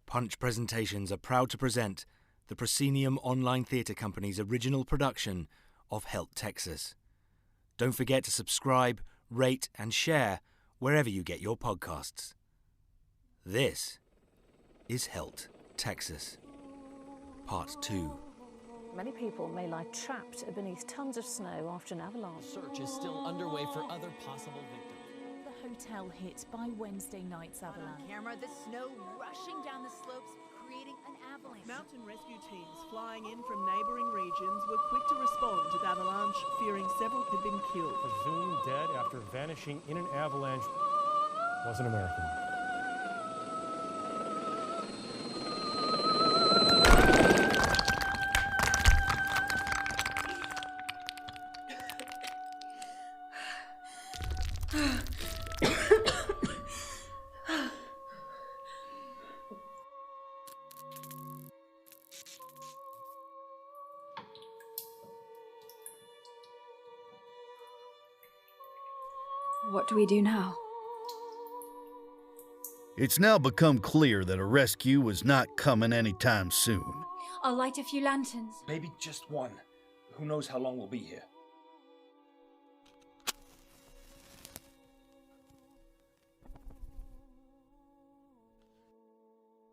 Punch Presentations are proud to present the Proscenium Online Theatre Company's original production of Helt Texas. Don't forget to subscribe, rate and share wherever you get your podcasts. This is Helt Texas, Part 2. Many people may lie trapped beneath tons of snow after an avalanche. Search is still underway for other possible victims. The hotel hit by Wednesday night's avalanche. On camera, the snow rushing down the slopes, creating an avalanche. Mountain rescue teams flying in from neighbouring regions were quick to respond to the avalanche, fearing several had been killed. Presumed dead after vanishing in an avalanche was an American. What do we do now? It's now become clear that a rescue was not coming anytime soon. I'll light a few lanterns. Maybe just one. Who knows how long we'll be here?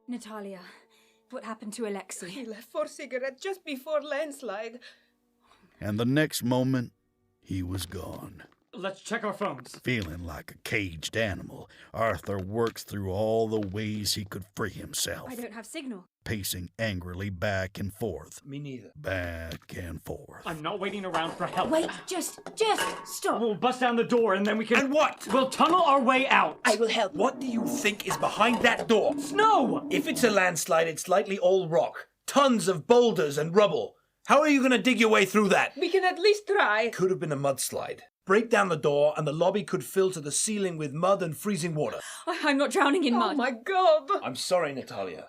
Natalia, what happened to Alexei? He left for cigarette just before landslide. And the next moment, he was gone. Let's check our phones. Feeling like a caged animal, Arthur works through all the ways he could free himself. I don't have signal. Pacing angrily back and forth. Me neither. Back and forth. I'm not waiting around for help. Wait, just stop. We'll bust down the door and then we can... And what? We'll tunnel our way out. I will help. What do you think is behind that door? Snow! If it's a landslide, it's likely all rock. Tons of boulders and rubble. How are you going to dig your way through that? We can at least try. Could have been a mudslide. Break down the door and the lobby could fill to the ceiling with mud and freezing water. I'm not drowning in mud. Oh my God. I'm sorry, Natalia.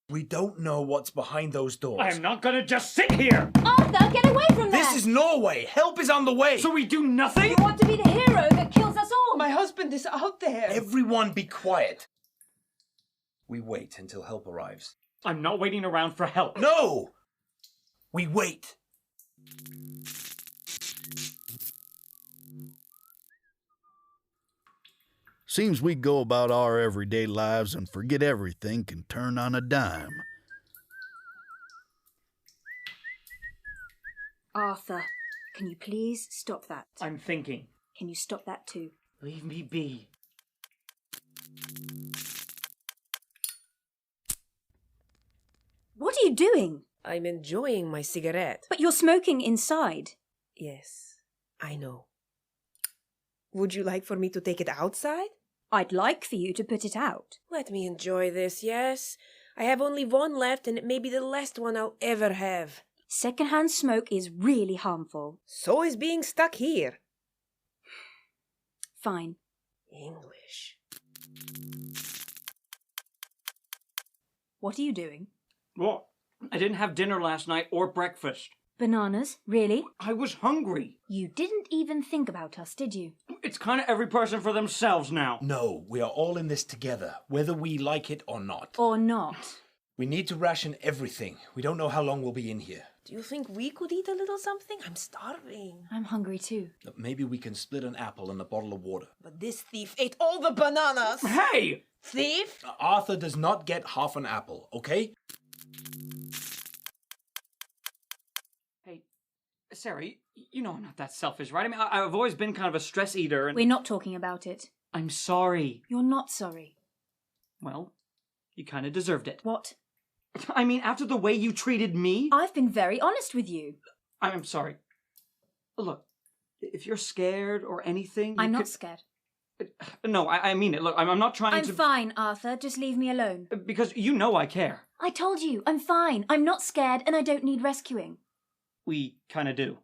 We don't know what's behind those doors. I am not gonna just sit here! Arthur, get away from there! This is Norway! Help is on the way! So we do nothing? You want to be the hero that kills us all! My husband is out there. Everyone be quiet. We wait until help arrives. I'm not waiting around for help. No! We wait. Seems we go about our everyday lives and forget everything can turn on a dime. Arthur, can you please stop that? I'm thinking. Can you stop that too? Leave me be. What are you doing? I'm enjoying my cigarette. But you're smoking inside. Yes, I know. Would you like for me to take it outside? I'd like for you to put it out. Let me enjoy this, yes? I have only one left and it may be the last one I'll ever have. Secondhand smoke is really harmful. So is being stuck here. Fine. English. What are you doing? What? I didn't have dinner last night or breakfast. Bananas? Really? I was hungry. You didn't even think about us, did you? It's kind of every person for themselves now. No, we are all in this together, whether we like it or not. Or not. We need to ration everything. We don't know how long we'll be in here. Do you think we could eat a little something? I'm starving. I'm hungry too. Maybe we can split an apple and a bottle of water. But this thief ate all the bananas. Hey! Thief? Arthur does not get half an apple, okay? Hey, Sarah, you know I'm not that selfish, right? I mean, I've always been kind of a stress eater and... We're not talking about it. I'm sorry. You're not sorry. Well, you kind of deserved it. What? I mean, after the way you treated me... I've been very honest with you. I'm sorry. Look, if you're scared or anything... I'm not scared. No, I mean it. Look, I'm not trying to... I'm fine, Arthur. Just leave me alone. Because you know I care. I told you, I'm fine. I'm not scared and I don't need rescuing. We kind of do.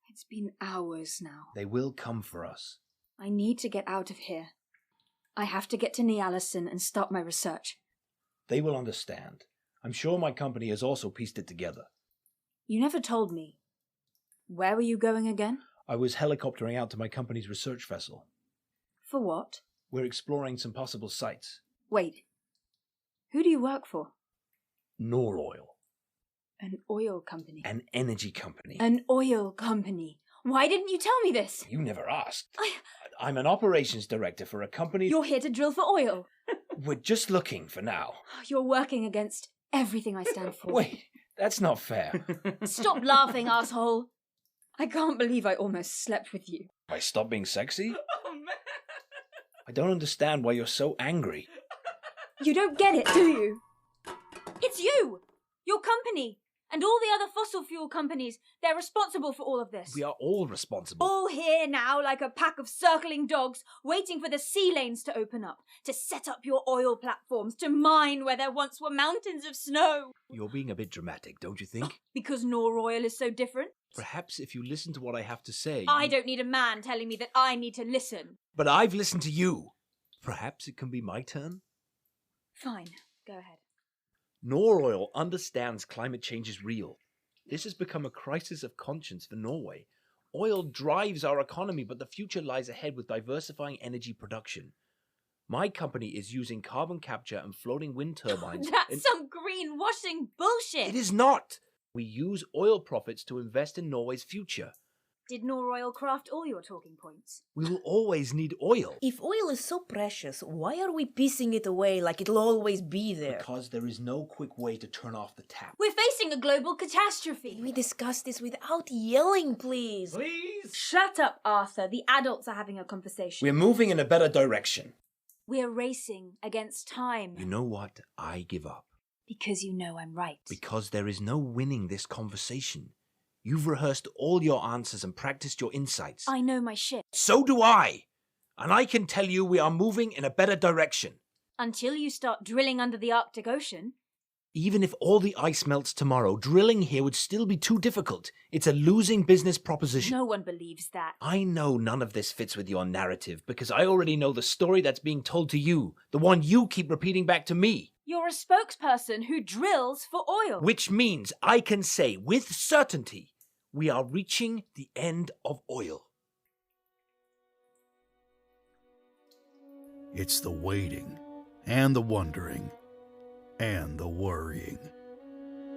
It's been hours now. They will come for us. I need to get out of here. I have to get to Ny-Ålesund and start my research. They will understand. I'm sure my company has also pieced it together. You never told me. Where were you going again? I was helicoptering out to my company's research vessel. For what? We're exploring some possible sites. Wait. Who do you work for? Noroil. An oil company. An energy company. An oil company. Why didn't you tell me this? You never asked. I'm an operations director for a company... You're here to drill for oil. We're just looking for now. You're working against everything I stand for. Wait, that's not fair. Stop laughing, asshole. I can't believe I almost slept with you. I stop being sexy? Oh, man. I don't understand why you're so angry. You don't get it, do you? It's you! Your company! And all the other fossil fuel companies, they're responsible for all of this. We are all responsible. All here now like a pack of circling dogs, waiting for the sea lanes to open up, to set up your oil platforms, to mine where there once were mountains of snow. You're being a bit dramatic, don't you think? Because Noroil is so different? Perhaps if you listen to what I have to say... I don't need a man telling me that I need to listen. But I've listened to you. Perhaps it can be my turn? Fine, go ahead. Noroil understands climate change is real. This has become a crisis of conscience for Norway. Oil drives our economy, but the future lies ahead with diversifying energy production. My company is using carbon capture and floating wind turbines. That's some greenwashing bullshit! It is not! We use oil profits to invest in Norway's future. Did Noroil craft all your talking points? We will always need oil. If oil is so precious, why are we piecing it away like it'll always be there? Because there is no quick way to turn off the tap. We're facing a global catastrophe. Can we discuss this without yelling, please? Please! Shut up, Arthur. The adults are having a conversation. We're moving in a better direction. We're racing against time. You know what? I give up. Because you know I'm right. Because there is no winning this conversation. You've rehearsed all your answers and practiced your insights. I know my shit. So do I! And I can tell you we are moving in a better direction. Until you start drilling under the Arctic Ocean. Even if all the ice melts tomorrow, drilling here would still be too difficult. It's a losing business proposition. No one believes that. I know none of this fits with your narrative because I already know the story that's being told to you, the one you keep repeating back to me. You're a spokesperson who drills for oil. Which means I can say with certainty we are reaching the end of oil. It's the waiting, and the wondering, and the worrying.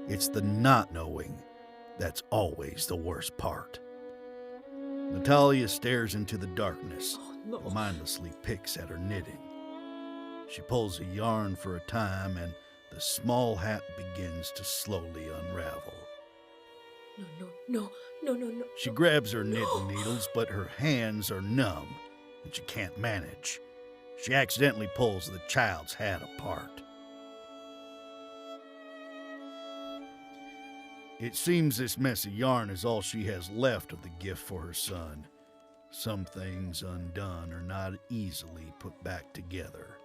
It's the not knowing that's always the worst part. Natalia stares into the darkness, mindlessly picks at her knitting. She pulls a yarn for a time, and the small hat begins to slowly unravel. No. She grabs her knitting needles, but her hands are numb, and she can't manage. She accidentally pulls the child's hat apart. It seems this messy yarn is all she has left of the gift for her son. Some things undone are not easily put back together.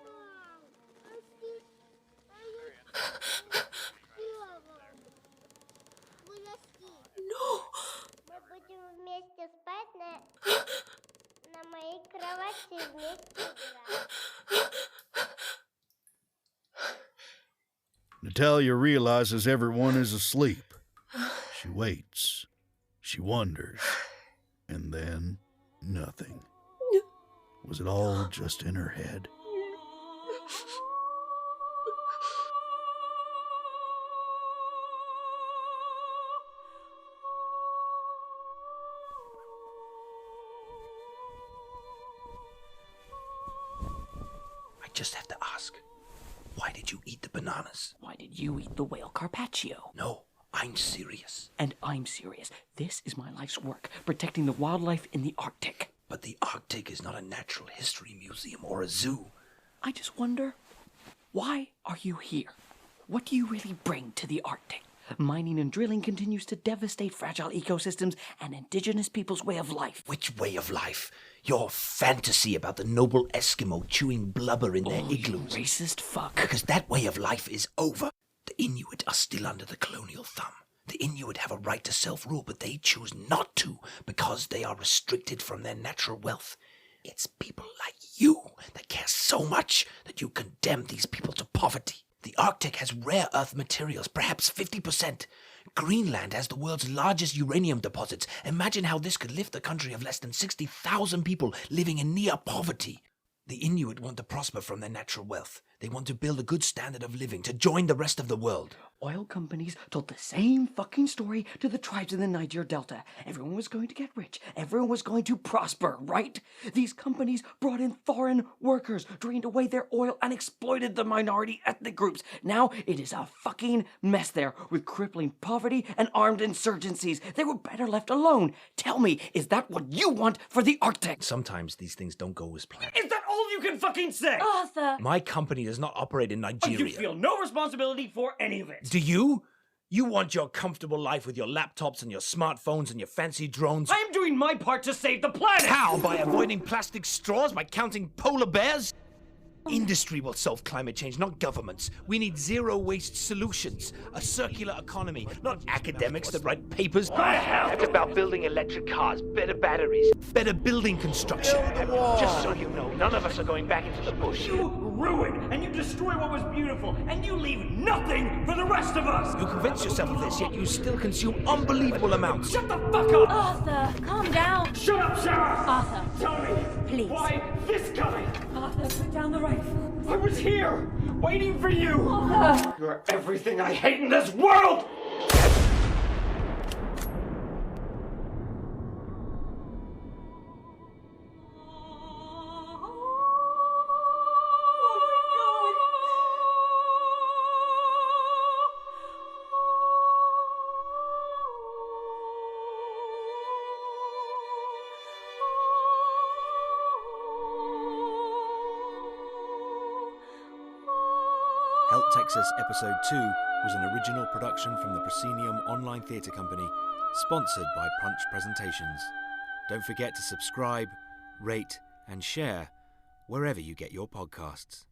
Natalia realizes everyone is asleep. She waits. She wonders. And then, nothing. Was it all just in her head? I just have to ask, why did you eat the bananas? Why did you eat the whale carpaccio? No, I'm serious. And I'm serious. This is my life's work, protecting the wildlife in the Arctic. But the Arctic is not a natural history museum or a zoo. I just wonder, why are you here? What do you really bring to the Arctic? Mining and drilling continues to devastate fragile ecosystems and indigenous people's way of life. Which way of life? Your fantasy about the noble Eskimo chewing blubber in their igloos. You racist fuck. Because that way of life is over. The Inuit are still under the colonial thumb. The Inuit have a right to self-rule, but they choose not to because they are restricted from their natural wealth. It's people like you that care so much that you condemn these people to poverty. The Arctic has rare earth materials, perhaps 50%. Greenland has the world's largest uranium deposits. Imagine how this could lift a country of less than 60,000 people living in near poverty. The Inuit want to prosper from their natural wealth. They want to build a good standard of living, to join the rest of the world. Oil companies told the same fucking story to the tribes in the Niger Delta. Everyone was going to get rich. Everyone was going to prosper, right? These companies brought in foreign workers, drained away their oil, and exploited the minority ethnic groups. Now it is a fucking mess there, with crippling poverty and armed insurgencies. They were better left alone. Tell me, is that what you want for the Arctic? Sometimes these things don't go as planned. Is that all you can fucking say? Arthur! My company does not operate in Nigeria. You feel no responsibility for any of it. Do you? You want your comfortable life with your laptops and your smartphones and your fancy drones? I'm doing my part to save the planet! How? By avoiding plastic straws? By counting polar bears? Industry will solve climate change, not governments. We need zero-waste solutions, a circular economy, not academics that write papers. It's about building electric cars, better batteries, better building construction. Just so you know, none of us are going back into the bush. You ruin and you destroy what was beautiful, and you leave nothing for the rest of us! You convince yourself of this, yet you still consume unbelievable amounts. Shut the fuck up! Arthur, calm down. Shut up, Sarah! Arthur, Tell me, please. why this guy? Arthur, put down the rifle. I was here, waiting for you! Arthur! You're everything I hate in this world! Helt Texas Episode 2 was an original production from the Proscenium Online Theatre Company, sponsored by Punch Presentations. Don't forget to subscribe, rate, and share wherever you get your podcasts.